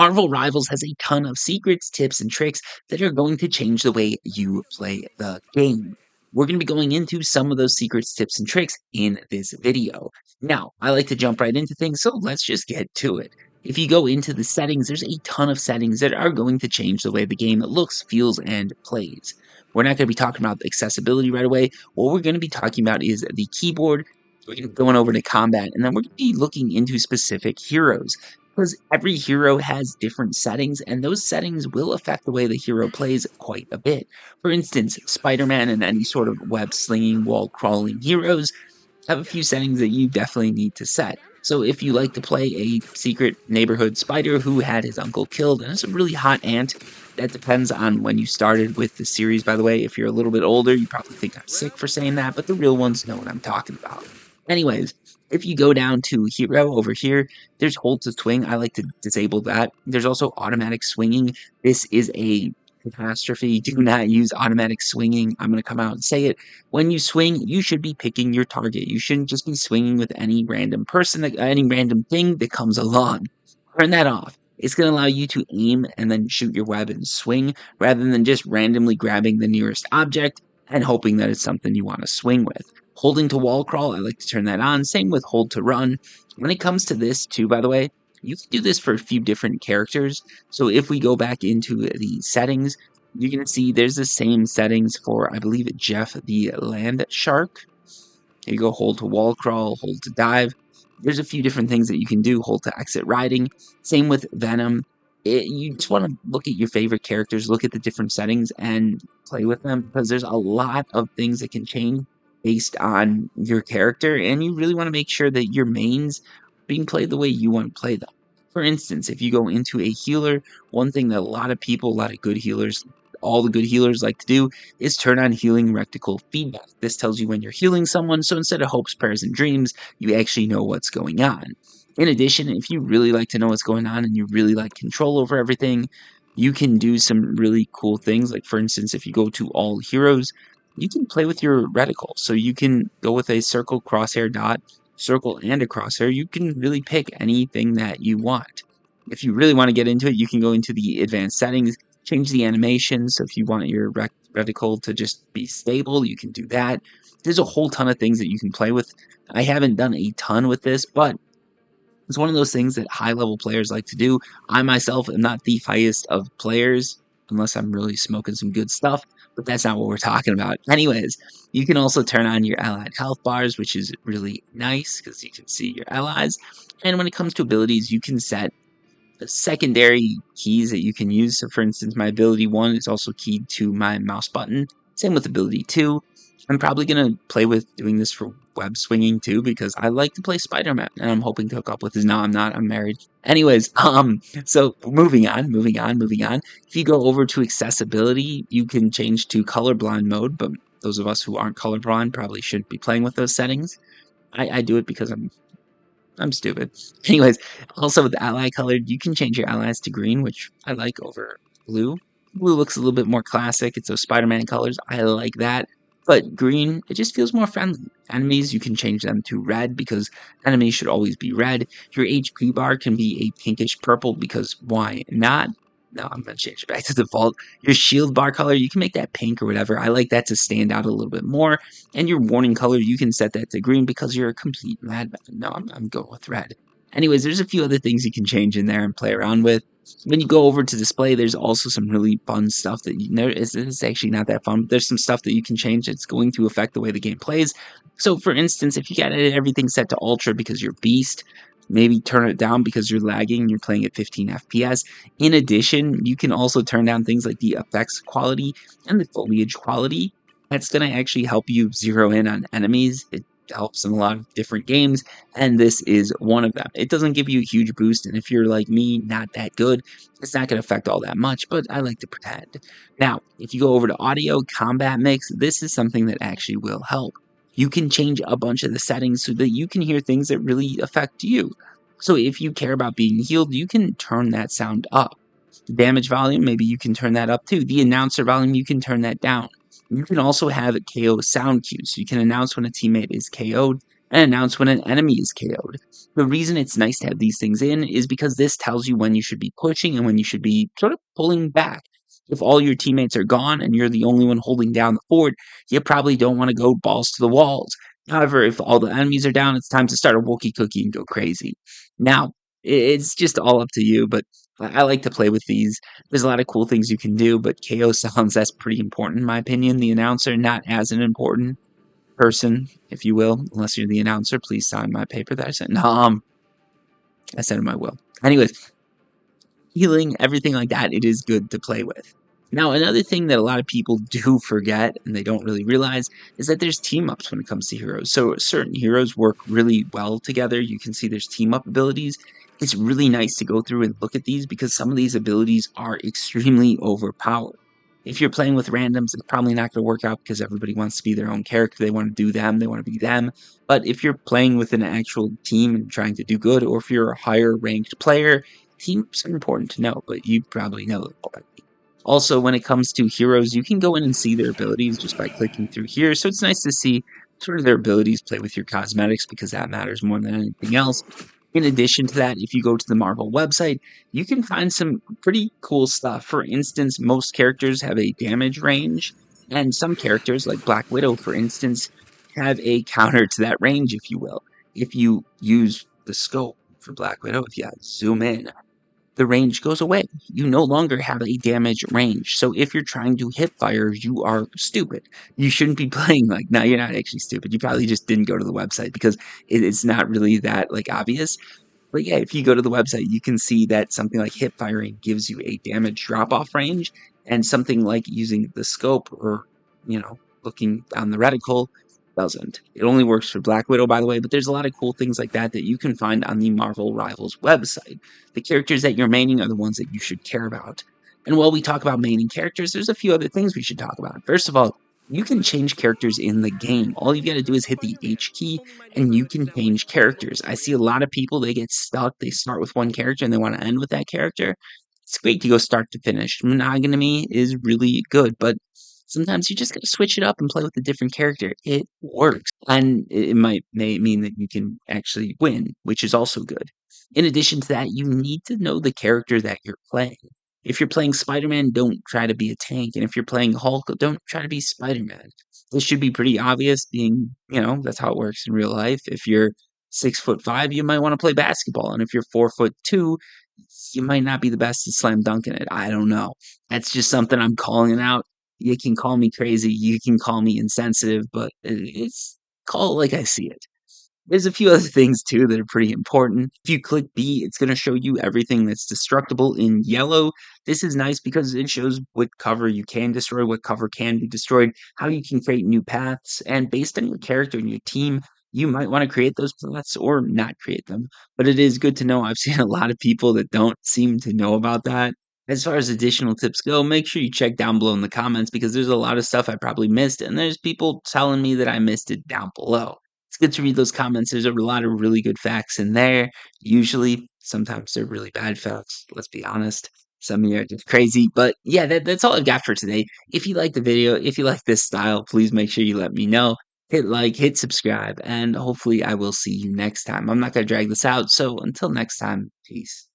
Marvel Rivals has a ton of secrets, tips, and tricks that are going to change the way you play the game. We're going to be going into some of those secrets, tips, and tricks in this video. Now, I like to jump right into things, so let's just get to it. If you go into the settings, there's a ton of settings that are going to change the way the game looks, feels, and plays. We're not going to be talking about accessibility right away. What we're going to be talking about is the keyboard. We're going to be going over to combat, and then we're going to be looking into specific heroes. Because every hero has different settings, and those settings will affect the way the hero plays quite a bit. For instance, Spider-Man and any sort of web-slinging, wall-crawling heroes have a few settings that you definitely need to set. So if you like to play a secret neighborhood spider who had his uncle killed and is a really hot ant, that depends on when you started with the series, by the way. If you're a little bit older, you probably think I'm sick for saying that, but the real ones know what I'm talking about. Anyways, if you go down to hero over here, there's hold to swing. I like to disable that. There's also automatic swinging. This is a catastrophe. Do not use automatic swinging. I'm going to come out and say it. When you swing, you should be picking your target. You shouldn't just be swinging with any random person, any random thing that comes along. Turn that off. It's going to allow you to aim and then shoot your web and swing rather than just randomly grabbing the nearest object and hoping that it's something you want to swing with. Holding to wall crawl, I like to turn that on. Same with hold to run. When it comes to this too, by the way, you can do this for a few different characters. So if we go back into the settings, you're going to see there's the same settings for, I believe, Jeff the land shark. Here you go, hold to wall crawl, hold to dive. There's a few different things that you can do, hold to exit riding. Same with Venom. You just want to look at your favorite characters, look at the different settings, and play with them because there's a lot of things that can change based on your character, and you really want to make sure that your mains are being played the way you want to play them. For instance, if you go into a healer, one thing that a lot of people, a lot of good healers, all the good healers like to do is turn on healing reticle feedback. This tells you when you're healing someone, so instead of hopes, prayers, and dreams, you actually know what's going on. In addition, if you really like to know what's going on and you really like control over everything, you can do some really cool things. Like, for instance, if you go to all heroes, you can play with your reticle. So you can go with a circle, crosshair, dot, circle, and a crosshair. You can really pick anything that you want. If you really want to get into it, you can go into the advanced settings, change the animation. So if you want your reticle to just be stable, you can do that. There's a whole ton of things that you can play with. I haven't done a ton with this, but it's one of those things that high-level players like to do. I myself am not the highest of players, unless I'm really smoking some good stuff, but that's not what we're talking about. Anyways, you can also turn on your allied health bars, which is really nice because you can see your allies. And when it comes to abilities, you can set the secondary keys that you can use. So for instance, my ability 1 is also keyed to my mouse button. Same with ability 2. I'm probably going to play with doing this for web swinging too because I like to play Spider-Man and I'm hoping to hook up with his. No, I'm not. I'm married. Anyways, so moving on. If you go over to accessibility, you can change to colorblind mode, but those of us who aren't colorblind probably shouldn't be playing with those settings. I do it because I'm stupid. Anyways, also with the ally colored, you can change your allies to green, which I like over blue. Blue looks a little bit more classic. It's those Spider-Man colors. I like that. But green, it just feels more friendly. Enemies, you can change them to red because enemies should always be red. Your HP bar can be a pinkish purple because why not? No, I'm going to change it back to default. Your shield bar color, you can make that pink or whatever. I like that to stand out a little bit more. And your warning color, you can set that to green because you're a complete madman. No, I'm going with red. Anyways, there's a few other things you can change in there and play around with. When you go over to display, there's also some really fun stuff that you know it's actually not that fun, but there's some stuff that you can change that's going to affect the way the game plays. So for instance, if you got everything set to ultra because you're beast, maybe turn it down because you're lagging and you're playing at 15 FPS. In addition, you can also turn down things like the effects quality and the foliage quality. That's going to actually help you zero in on enemies. It helps in a lot of different games, and this is one of them. It doesn't give you a huge boost, and if you're like me, not that good, it's not going to affect all that much, but I like to pretend. Now, if you go over to audio, combat mix, this is something that actually will help. You can change a bunch of the settings so that you can hear things that really affect you. So if you care about being healed, you can turn that sound up. Damage volume, maybe you can turn that up too. The announcer volume, you can turn that down. You can also have KO sound cues. So you can announce when a teammate is KO'd. and announce when an enemy is KO'd. The reason it's nice to have these things in is because this tells you when you should be pushing and when you should be sort of pulling back. If all your teammates are gone and you're the only one holding down the fort, you probably don't want to go balls to the walls. However, if all the enemies are down, it's time to start a Wookiee cookie and go crazy. Now, it's just all up to you, but I like to play with these. There's a lot of cool things you can do, but KO sounds that's pretty important in my opinion. The announcer, not as an important person, if you will, unless you're the announcer. Please sign my paper that I sent. No, I said in my will. Anyways, healing, everything like that, it is good to play with. Now, another thing that a lot of people do forget and they don't really realize is that there's team ups when it comes to heroes. So, certain heroes work really well together. You can see there's team up abilities. It's really nice to go through and look at these because some of these abilities are extremely overpowered. If you're playing with randoms, it's probably not going to work out because everybody wants to be their own character. They want to do them, they want to be them. But if you're playing with an actual team and trying to do good, or if you're a higher ranked player, teams are important to know, but you probably know them already. Also, when it comes to heroes, you can go in and see their abilities just by clicking through here. So it's nice to see sort of their abilities play with your cosmetics because that matters more than anything else. In addition to that, if you go to the Marvel website, you can find some pretty cool stuff. For instance, most characters have a damage range, and some characters, like Black Widow, for instance, have a counter to that range, if you will. If you use the scope for Black Widow, if you zoom in, the range goes away. You no longer have a damage range. So if you're trying to hip fire, you are stupid. You shouldn't be playing like, no, you're not actually stupid. You probably just didn't go to the website because it's not really that like obvious. But yeah, if you go to the website, you can see that something like hip firing gives you a damage drop off range, and something like using the scope or, looking on the reticle doesn't. It only works for Black Widow, by the way, but there's a lot of cool things like that that you can find on the Marvel Rivals website. The characters that you're maining are the ones that you should care about. And while we talk about maining characters, there's a few other things we should talk about. First of all, you can change characters in the game. All you got to do is hit the H key and you can change characters. I see a lot of people, they get stuck. They start with one character and they want to end with that character. It's great to go start to finish. Monogamy is really good, but sometimes you just got to switch it up and play with a different character. It works. And it may mean that you can actually win, which is also good. In addition to that, you need to know the character that you're playing. If you're playing Spider Man, don't try to be a tank. And if you're playing Hulk, don't try to be Spider Man. This should be pretty obvious, being, that's how it works in real life. If you're 6'5", you might want to play basketball. And if you're 4'2", you might not be the best at slam dunking it. I don't know. That's just something I'm calling out. You can call me crazy, you can call me insensitive, but it's call it like I see it. There's a few other things too that are pretty important. If you click B, it's going to show you everything that's destructible in yellow. This is nice because it shows what cover you can destroy, what cover can be destroyed, how you can create new paths, and based on your character and your team, you might want to create those paths or not create them. But it is good to know. I've seen a lot of people that don't seem to know about that. As far as additional tips go, make sure you check down below in the comments because there's a lot of stuff I probably missed, and there's people telling me that I missed it down below. It's good to read those comments. There's a lot of really good facts in there. Usually, sometimes they're really bad facts. Let's be honest. Some of you are just crazy. But yeah, that's all I've got for today. If you like the video, if you like this style, please make sure you let me know. Hit like, hit subscribe, and hopefully I will see you next time. I'm not going to drag this out. So until next time, peace.